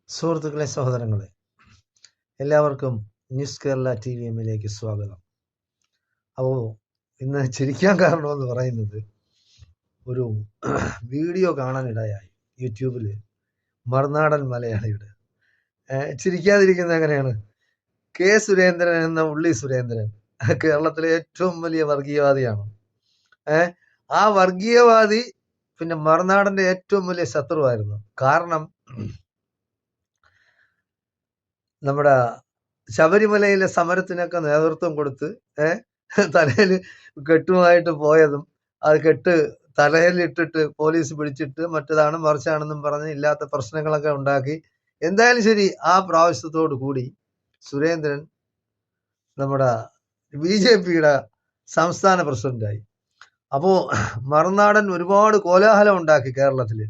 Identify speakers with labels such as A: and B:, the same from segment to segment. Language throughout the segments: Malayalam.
A: സുഹൃത്തുക്കളെ, സഹോദരങ്ങളെ, എല്ലാവർക്കും ന്യൂസ് കേരള TVM സ്വാഗതം. അപ്പോൾ ഇന്ന് ചിരിക്കാൻ കാരണമെന്ന് പറയുന്നത്, ഒരു വീഡിയോ കാണാനിടയായി യൂട്യൂബിൽ. മറുനാടൻ മലയാളിയുടെ ചിരിക്കാതിരിക്കുന്നത് എങ്ങനെയാണ്? കെ സുരേന്ദ്രൻ എന്ന ഉള്ളി സുരേന്ദ്രൻ കേരളത്തിലെ ഏറ്റവും വലിയ വർഗീയവാദിയാണ്. ആ വർഗീയവാദി പിന്നെ മറുനാടന്റെ ഏറ്റവും വലിയ ശത്രുവായിരുന്നു. കാരണം നമ്മുടെ ശബരിമലയിലെ സമരത്തിനൊക്കെ നേതൃത്വം കൊടുത്ത് തലയിൽ കെട്ടുമായിട്ട് പോയതും, അത് കെട്ട് തലയിലിട്ടിട്ട് പോലീസ് പിടിച്ചിട്ട് മറ്റതാണ് മറിച്ചാണെന്നും പറഞ്ഞ് ഇല്ലാത്ത പ്രശ്നങ്ങളൊക്കെ ഉണ്ടാക്കി. എന്തായാലും ശരി, ആ പ്രാവശ്യത്തോടു കൂടി സുരേന്ദ്രൻ നമ്മുടെ BJPയുടെ സംസ്ഥാന പ്രസിഡന്റായി. അപ്പോൾ മറുനാടൻ ഒരുപാട് കോലാഹലം ഉണ്ടാക്കി കേരളത്തില്.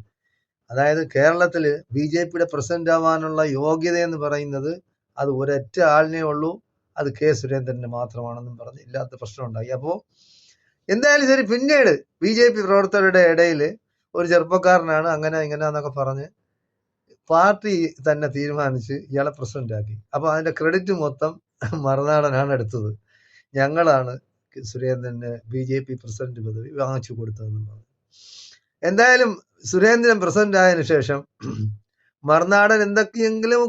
A: അതായത് കേരളത്തില് BJPയുടെ പ്രസിഡന്റ് ആവാനുള്ള യോഗ്യത എന്ന് പറയുന്നത് അത് ഒരൊറ്റ ആളിനെ ഉള്ളൂ, അത് കെ സുരേന്ദ്രന് മാത്രമാണെന്നും പറഞ്ഞ് ഇല്ലാത്ത പ്രശ്നം ഉണ്ടായി. അപ്പോൾ എന്തായാലും ശരി, പിന്നീട് BJP പ്രവർത്തകരുടെ ഇടയിൽ ഒരു ചെറുപ്പക്കാരനാണ് അങ്ങനെ എന്നൊക്കെ പറഞ്ഞ് പാർട്ടി തന്നെ തീരുമാനിച്ച് ഇയാളെ പ്രസിഡന്റ് ആക്കി. അപ്പൊ അതിന്റെ ക്രെഡിറ്റ് മൊത്തം മറുനാടനാണ് എടുത്തത്. ഞങ്ങളാണ് സുരേന്ദ്രന് BJP പ്രസിഡന്റ് പദവി വാങ്ങിച്ചു കൊടുത്തതെന്നും പറഞ്ഞു. എന്തായാലും സുരേന്ദ്രൻ പ്രസിഡന്റ് ആയതിനു ശേഷം മറുനാടൻ എന്തൊക്കെയെങ്കിലും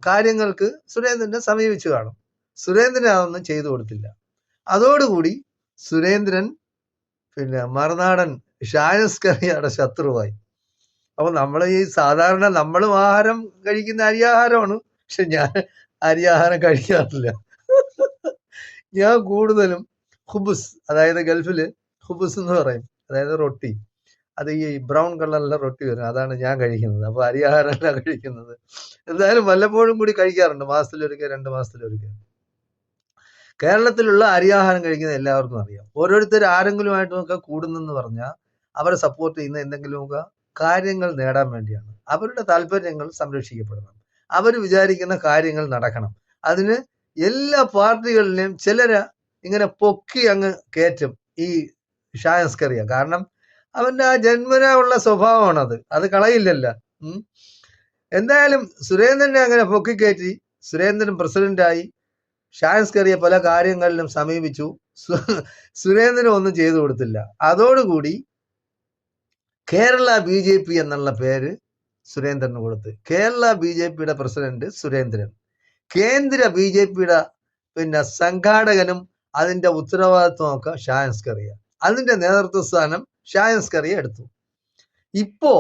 A: കാര്യങ്ങൾക്ക് സുരേന്ദ്രനെ സമീപിച്ചു കാണും. സുരേന്ദ്രൻ അതൊന്നും ചെയ്തു കൊടുത്തില്ല. അതോടുകൂടി സുരേന്ദ്രൻ പിന്നെ മറുനാടൻ ഷാനസ്കറിയുടെ ശത്രുവായി. അപ്പൊ നമ്മൾ ഈ സാധാരണ നമ്മളും ആഹാരം കഴിക്കുന്ന അരിയാഹാരമാണ്, പക്ഷെ ഞാൻ അരിയാഹാരം കഴിക്കാറില്ല. ഞാൻ കൂടുതലും ഹുബുസ്, അതായത് ഗൾഫില് ഹുബുസ് എന്ന് പറയും, അതായത് റൊട്ടി, അത് ഈ ബ്രൗൺ കളറിലെ റൊട്ടി വരും, അതാണ് ഞാൻ കഴിക്കുന്നത്. അപ്പൊ അരിയാഹാരമല്ല കഴിക്കുന്നത്. എന്തായാലും വല്ലപ്പോഴും കൂടി കഴിക്കാറുണ്ട്, മാസത്തിലൊരിക്കൽ 2 മാസത്തിലൊരിക്കൽ. കേരളത്തിലുള്ള അരിയാഹാരം കഴിക്കുന്ന എല്ലാവർക്കും അറിയാം. ഓരോരുത്തർ ആരെങ്കിലുമായിട്ടൊക്കെ കൂടുന്നെന്ന് പറഞ്ഞാൽ അവരെ സപ്പോർട്ട് ചെയ്യുന്ന എന്തെങ്കിലുമൊക്കെ കാര്യങ്ങൾ നേടാൻ വേണ്ടിയാണ്. അവരുടെ താല്പര്യങ്ങൾ സംരക്ഷിക്കപ്പെടണം, അവർ വിചാരിക്കുന്ന കാര്യങ്ങൾ നടക്കണം. അതിന് എല്ലാ പാർട്ടികളിലെയും ചിലര് ഇങ്ങനെ പൊക്കി അങ്ങ് കയറ്റും ഈ ഷാനസ്കറിയ. കാരണം അവന്റെ ആ ജന്മനാ ഉള്ള സ്വഭാവമാണത്, അത് കളയില്ലല്ലോ. എന്തായാലും സുരേന്ദ്രനെ അങ്ങനെ പൊക്കിക്കയറ്റി സുരേന്ദ്രൻ പ്രസിഡന്റായി. ഷാനസ്കറിയ പല കാര്യങ്ങളിലും സമീപിച്ചു. സുരേന്ദ്രൻ ഒന്നും ചെയ്തു കൊടുത്തില്ല. അതോടുകൂടി കേരള BJP എന്നുള്ള പേര് സുരേന്ദ്രന് കൊടുത്ത്. കേരള BJPയുടെ പ്രസിഡന്റ് സുരേന്ദ്രൻ, കേന്ദ്ര BJPയുടെ പിന്നെ സംഘാടകനും അതിന്റെ ഉത്തരവാദിത്വമൊക്കെ ഷാനസ്കറിയ. അതിന്റെ നേതൃത്വ സ്ഥാനം ഷാനസ്കറിയ എടുത്തു. ഇപ്പോ